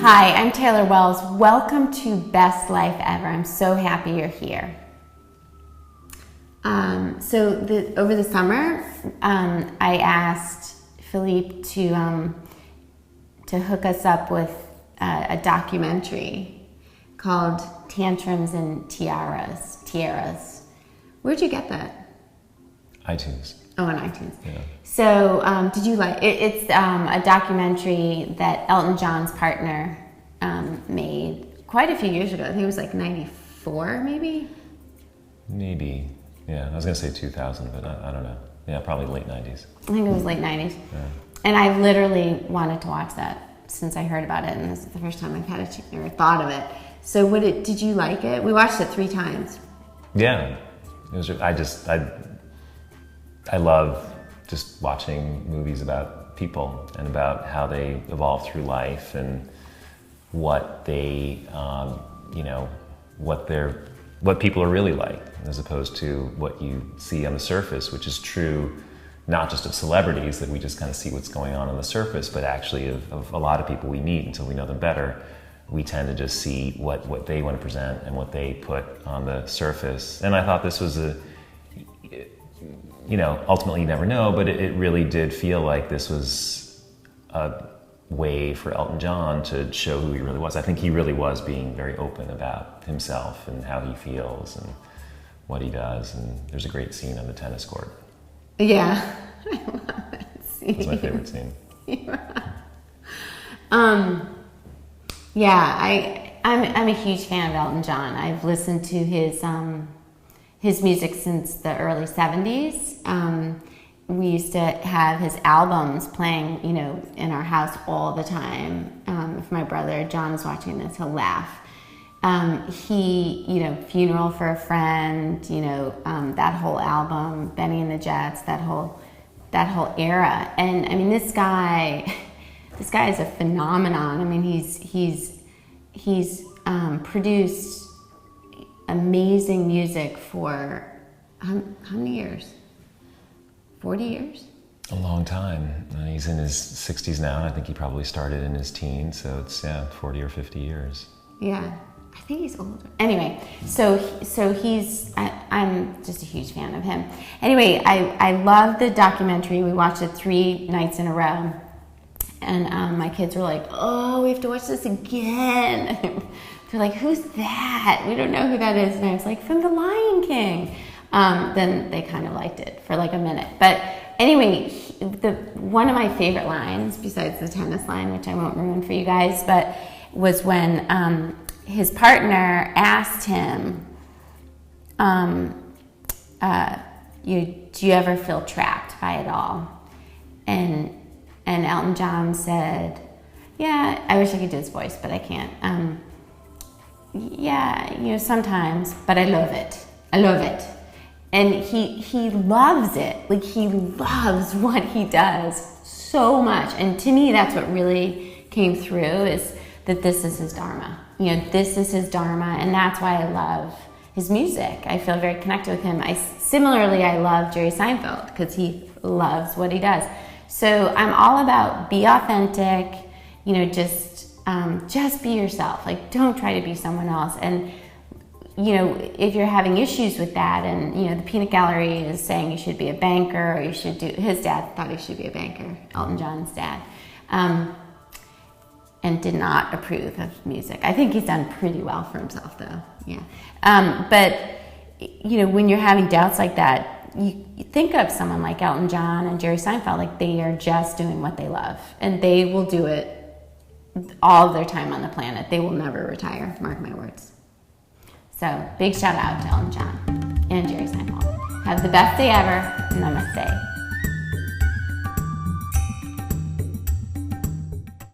Hi, I'm Taylor Wells. Welcome to Best Life Ever. I'm so happy you're here. Over the summer, I asked Philippe to hook us up with a documentary called Tantrums and Tiaras. Where'd you get that? iTunes. Oh, on iTunes. Yeah. So, did you like it? It's a documentary that Elton John's partner made quite a few years ago. I think it was like 94, maybe? Maybe. Yeah, I was going to say 2000, but I don't know. Yeah, probably late 90s. I think it was late 90s. Yeah. And I literally wanted to watch that since I heard about it, and this is the first time I've had or thought of it. So, did you like it? We watched it 3 times. Yeah. It was. I love just watching movies about people and about how they evolve through life and what they, what people are really like, as opposed to what you see on the surface, which is true not just of celebrities, that we just kind of see what's going on the surface, but actually of a lot of people we meet until we know them better. We tend to just see what they want to present and what they put on the surface. And I thought this was ultimately you never know, but it really did feel like this was a way for Elton John to show who he really was. I think he really was being very open about himself and how he feels and what he does. And there's a great scene on the tennis court. Yeah, I love that scene. It's my favorite scene. I'm a huge fan of Elton John. I've listened to his music since the early 70s. We used to have his albums playing, in our house all the time. If my brother John is watching this, he'll laugh. Funeral for a Friend, that whole album, Benny and the Jets, that whole era. And I mean, this guy is a phenomenon. I mean, he's produced amazing music for how many years? 40 years? A long time. He's in his 60s now, and I think he probably started in his teens, so it's 40 or 50 years. Yeah, I think he's older. Anyway, so I'm just a huge fan of him. Anyway, I love the documentary. We watched it 3 nights in a row, and my kids were like, "Oh, we have to watch this again." They're like, "Who's that? We don't know who that is." And I was like, "From The Lion King." Then they kind of liked it for like a minute. But anyway, one of my favorite lines, besides the tennis line, which I won't ruin for you guys, but was when his partner asked him, do you ever feel trapped by it all? And Elton John said, "Yeah, I wish I could do his voice, but I can't. Sometimes, but I love it. I love it." And he loves it. Like, he loves what he does so much. And to me, that's what really came through, is that this is his dharma. This is his dharma, and that's why I love his music. I feel very connected with him. Similarly, I love Jerry Seinfeld because he loves what he does. So I'm all about be authentic, just be yourself. Like, don't try to be someone else. And if you're having issues with that, and the peanut gallery is saying you should be a banker, or his dad thought he should be a banker, Elton John's dad, and did not approve of music. I think he's done pretty well for himself, though. Yeah. But when you're having doubts like that, you think of someone like Elton John and Jerry Seinfeld, like they are just doing what they love, and they will do it all of their time on the planet. They will never retire, mark my words. So big shout out to Elton John and Jerry Seinfeld. Have the best day ever. Namaste.